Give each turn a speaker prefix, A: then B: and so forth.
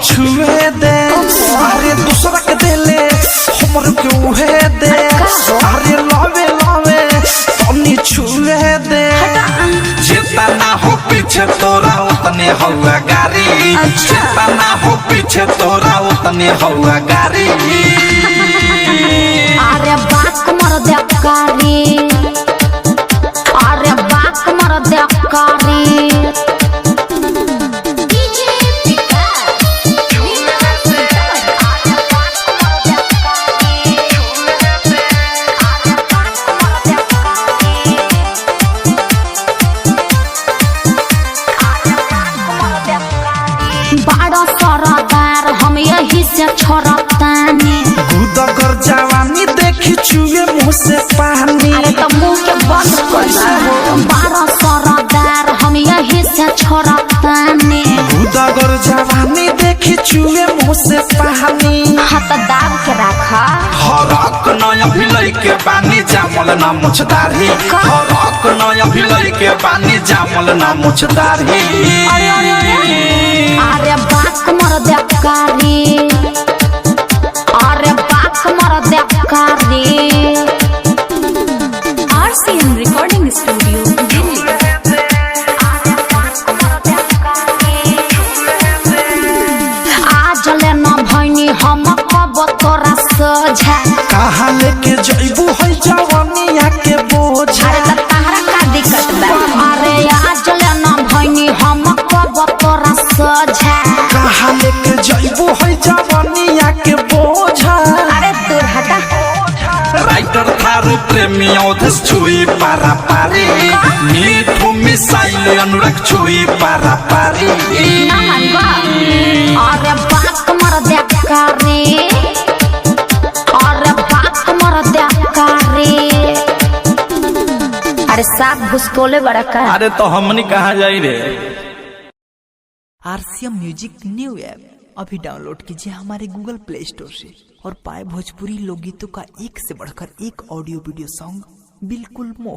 A: छुए दे अरे दूसरा के देले हमर के उहे दे अरे लावे लावे तनी छुए दे जितना हो पीछे तोरा उतने हुआ गाड़ी जितना हो पीछे तोरा उतने हुआ गाड़ी
B: अरे बाक मर दे कारी अरे बाक मर दे कारी बड़ा सरदार हम यही से छोड़तानी
A: गुदगर जवानी देखी चुए मुँह से पानी
B: अरे तो मुँह के बंद कर बड़ा सरदार हम यही से छोड़तानी
A: गुदगर जवानी देखी चुए मुँह से पानी
B: हाथ दाब के रखा
A: हरक नया भिलई के पानी जामल ना मुछदारी हरक नया भिलई के पानी जामल ना मुछदारी
B: अरे बाक मर दे कारी अरे बाक मर दे कारी
C: RCM रिकॉर्डिंग स्टूडियो दिल्ली।
B: आज ले न भैनी हम कब तोरा सोझा
A: कहाँ लेके जइबू है जवानिया के बोझा
B: अरे त तहरा का दिक्कत बा अरे आज ले न भैनी हम कब तोरा सोझा
A: कहाँ लेके जइबू है जवानिया के बोझा
B: अरे दूर हटा
A: राइटर थारू प्रेमी औधस छुई पारा पारी मीठू मिसाइल अनुराग छुई पारा पारी
B: ना मानबा अरे बाक मर दे कारी अरे बाक मर दे कारी अरे साफ घुसकोले बड़ा का
A: अरे तो हमनी कहाँ जाई रे।
D: RCM म्यूजिक न्यू ऐप अभी डाउनलोड कीजिए हमारे गूगल प्ले स्टोर से और पाए भोजपुरी लोकगीतों का एक से बढ़कर एक ऑडियो वीडियो सॉन्ग बिल्कुल मुफ्त।